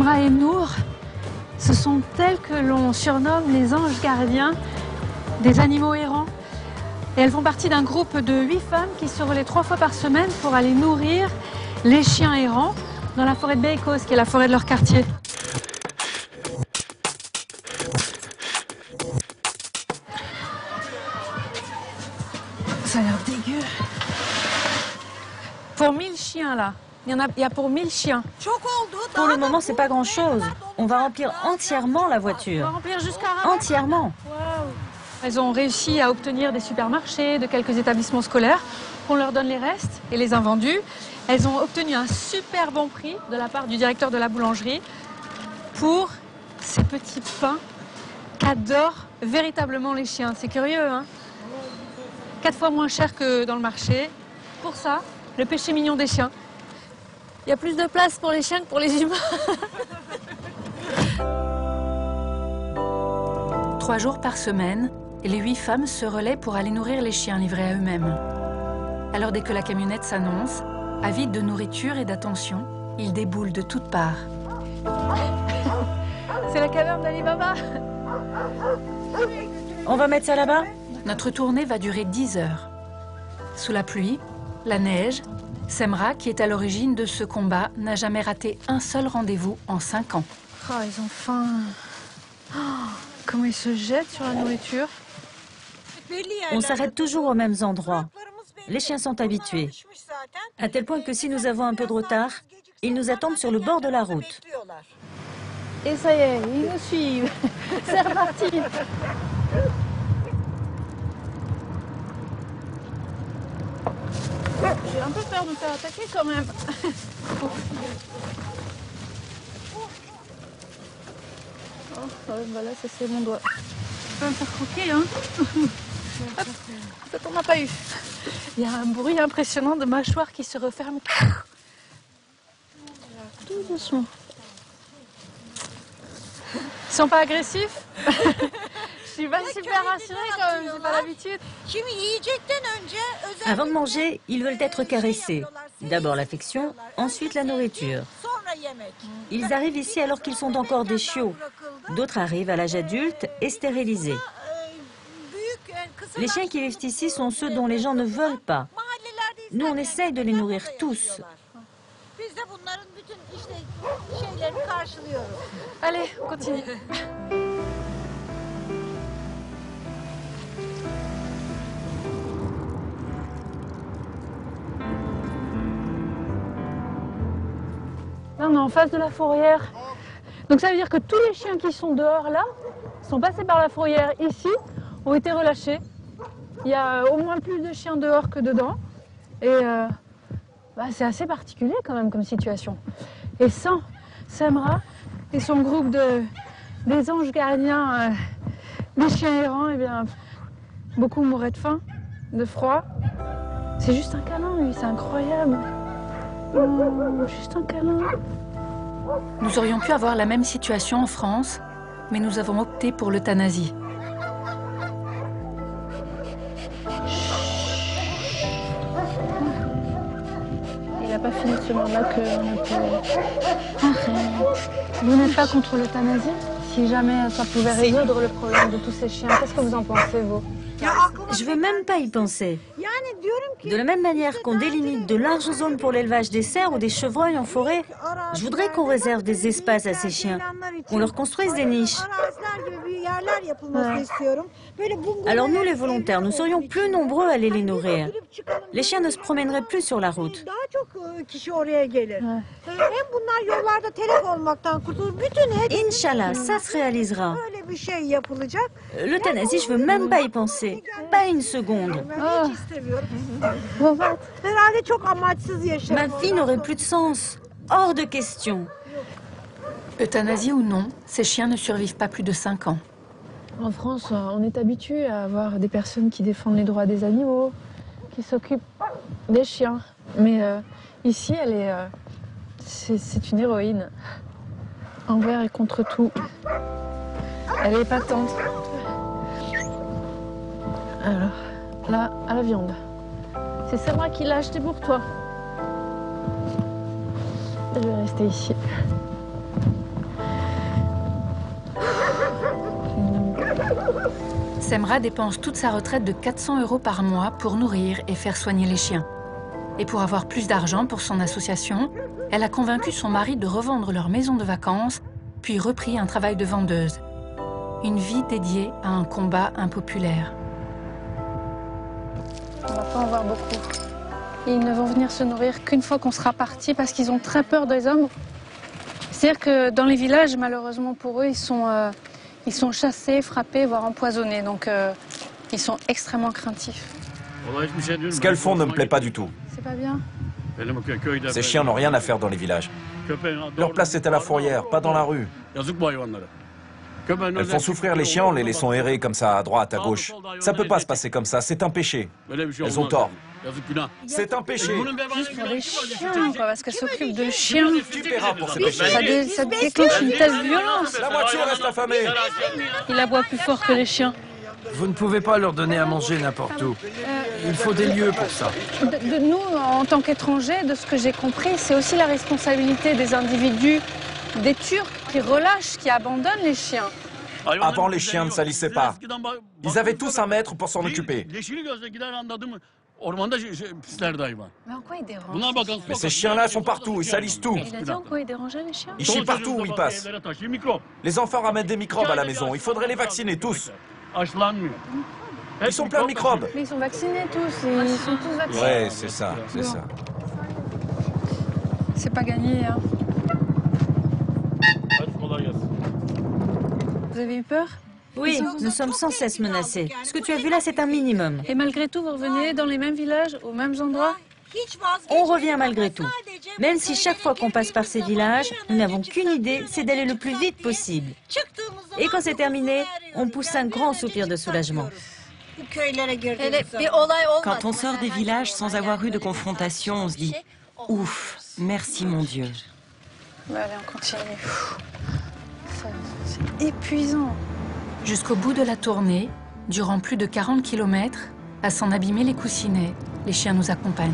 Semra et Nour, ce sont elles que l'on surnomme les anges gardiens des animaux errants. Et elles font partie d'un groupe de 8 femmes qui se relaient 3 fois par semaine pour aller nourrir les chiens errants dans la forêt de Beykoz, qui est la forêt de leur quartier. Ça a l'air dégueu. Pour 1000 chiens là. Il y a pour 1000 chiens. Pour le moment, c'est pas grand-chose. On va remplir entièrement la voiture. On va remplir jusqu'à Rabat. Entièrement. Wow. Elles ont réussi à obtenir des supermarchés, de quelques établissements scolaires, qu'on leur donne les restes et les invendus. Elles ont obtenu un super bon prix de la part du directeur de la boulangerie pour ces petits pains qu'adorent véritablement les chiens. C'est curieux, hein? 4 fois moins cher que dans le marché. Pour ça, le péché mignon des chiens. Il y a plus de place pour les chiens que pour les humains. 3 jours par semaine, les 8 femmes se relaient pour aller nourrir les chiens livrés à eux-mêmes. Alors dès que la camionnette s'annonce, avides de nourriture et d'attention, ils déboulent de toutes parts. C'est la caverne d'Ali Baba. On va mettre ça là-bas? Notre tournée va durer 10 heures. Sous la pluie, la neige, Semra, qui est à l'origine de ce combat, n'a jamais raté un seul rendez-vous en 5 ans. Oh, ils ont faim. Oh, comment ils se jettent sur la nourriture. On s'arrête toujours aux mêmes endroits. Les chiens sont habitués. À tel point que si nous avons un peu de retard, ils nous attendent sur le bord de la route. Et ça y est, ils nous suivent. C'est reparti. J'ai un peu peur de me faire attaquer quand même. Oh, bah là, ça c'est mon doigt. Je peux me faire croquer, hein. Hop, ça t'en a pas eu. Il y a un bruit impressionnant de mâchoire qui se referme. Tout doucement. Ils sont pas agressifs? Je suis pas super rassurée quand même, j'ai pas l'habitude. Avant de manger, ils veulent être caressés. D'abord l'affection, ensuite la nourriture. Ils arrivent ici alors qu'ils sont encore des chiots. D'autres arrivent à l'âge adulte et stérilisés. Les chiens qui vivent ici sont ceux dont les gens ne veulent pas. Nous, on essaye de les nourrir tous. Allez, on continue. Là, on est en face de la fourrière. Donc ça veut dire que tous les chiens qui sont dehors là, sont passés par la fourrière ici, ont été relâchés. Il y a au moins plus de chiens dehors que dedans. Et c'est assez particulier quand même comme situation. Et sans Semra et son groupe des anges gardiens des chiens errants, eh bien, beaucoup mourraient de faim, de froid. C'est juste un câlin, lui, c'est incroyable. Oh, juste un câlin. Nous aurions pu avoir la même situation en France, mais nous avons opté pour l'euthanasie. Il n'a pas fini de ce moment-là qu'on a pu... Arrête. Vous n'êtes pas contre l'euthanasie? Si jamais ça pouvait résoudre le problème de tous ces chiens, qu'est-ce que vous en pensez, vous? Je veux même pas y penser. De la même manière qu'on délimite de larges zones pour l'élevage des cerfs ou des chevreuils en forêt, je voudrais qu'on réserve des espaces à ces chiens, qu'on leur construise des niches. Alors nous, les volontaires, nous serions plus nombreux à aller les nourrir. Les chiens ne se promèneraient plus sur la route. Inch'Allah, ça se réalisera. L'euthanasie, je veux même pas y penser. Pas une seconde. Oh. Ma vie n'aurait plus de sens. Hors de question. Euthanasie ou non, ces chiens ne survivent pas plus de 5 ans. En France, on est habitué à avoir des personnes qui défendent les droits des animaux, qui s'occupent des chiens. Mais ici, c'est une héroïne. Envers et contre tout. Elle est épatante. Alors, là, à la viande. C'est Semra qui l'a acheté pour toi. Je vais rester ici. Semra dépense toute sa retraite de 400 € par mois pour nourrir et faire soigner les chiens. Et pour avoir plus d'argent pour son association, elle a convaincu son mari de revendre leur maison de vacances, puis repris un travail de vendeuse. Une vie dédiée à un combat impopulaire. On va pas en voir beaucoup. Et ils ne vont venir se nourrir qu'une fois qu'on sera parti parce qu'ils ont très peur des hommes. C'est-à-dire que dans les villages, malheureusement pour eux, ils sont chassés, frappés, voire empoisonnés. Donc ils sont extrêmement craintifs. Ce qu'elles font ne me plaît pas du tout. C'est pas bien? Ces chiens n'ont rien à faire dans les villages. Leur place est à la fourrière, pas dans la rue. Elles font souffrir les chiens en les laissant errer comme ça, à droite, à gauche. Ça peut pas se passer comme ça, c'est un péché. Elles ont tort. C'est un péché. Juste pour les chiens, quoi, parce qu'elles s'occupent de chiens. Tu paieras pour ces péchés. Ça déclenche une telle violence. La moitié reste affamée. Il aboie plus fort que les chiens. Vous ne pouvez pas leur donner à manger n'importe où. Il faut des lieux pour ça. De nous, en tant qu'étrangers, de ce que j'ai compris, c'est aussi la responsabilité des individus, des Turcs qui relâchent, qui abandonnent les chiens. Avant, les chiens ne salissaient pas. Ils avaient tous un maître pour s'en occuper. Mais en quoi ils dérangent? Mais ces chiens-là sont partout, ils salissent tout. Il a dit en quoi ils dérangeaient les chiens? Ils chient partout où ils passent. Les enfants ramènent des microbes à la maison, il faudrait les vacciner tous. Ils sont pleins de microbes. Mais ils sont vaccinés tous, ils sont tous vaccinés. Ouais, c'est ça, c'est ça. C'est pas gagné, hein. Vous avez eu peur? Oui, nous sommes sans cesse menacés. Ce que tu as vu là, c'est un minimum. Et malgré tout, vous revenez dans les mêmes villages, aux mêmes endroits? On revient malgré tout. Même si chaque fois qu'on passe par ces villages, nous n'avons qu'une idée, c'est d'aller le plus vite possible. Et quand c'est terminé, on pousse un grand soupir de soulagement. Quand on sort des villages sans avoir eu de confrontation, on se dit « Ouf, merci mon Dieu ». Allez, on continue. C'est épuisant. Jusqu'au bout de la tournée, durant plus de 40 km, à s'en abîmer les coussinets, les chiens nous accompagnent.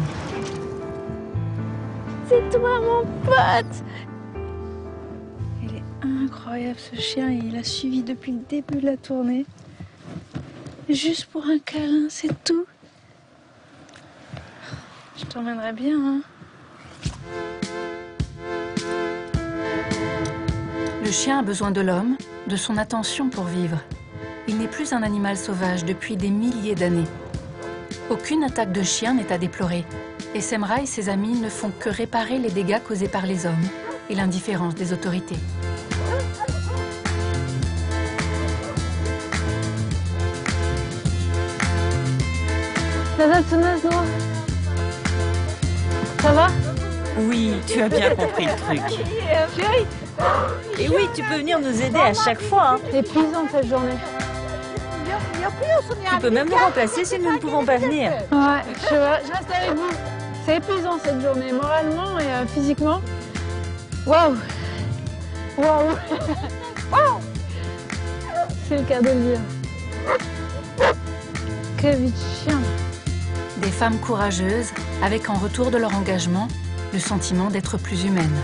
C'est toi, mon pote! Il est incroyable, ce chien. Il a suivi depuis le début de la tournée. Juste pour un câlin, c'est tout. Je t'emmènerai bien, hein? Le chien a besoin de l'homme, de son attention pour vivre. Il n'est plus un animal sauvage depuis des milliers d'années. Aucune attaque de chien n'est à déplorer. Et Semra et ses amis ne font que réparer les dégâts causés par les hommes et l'indifférence des autorités. La daltoneuse noire. Ça va? Oui, tu as bien compris le truc. Et oui, tu peux venir nous aider à chaque fois. Hein. Épuisante cette journée. Tu peux même nous remplacer si nous ne pouvons pas venir. Ouais, je reste avec vous. C'est épuisant cette journée, moralement et physiquement. Waouh! Waouh! Waouh! C'est le cas de le dire. Que vie de chien! Des femmes courageuses, avec en retour de leur engagement, le sentiment d'être plus humaines.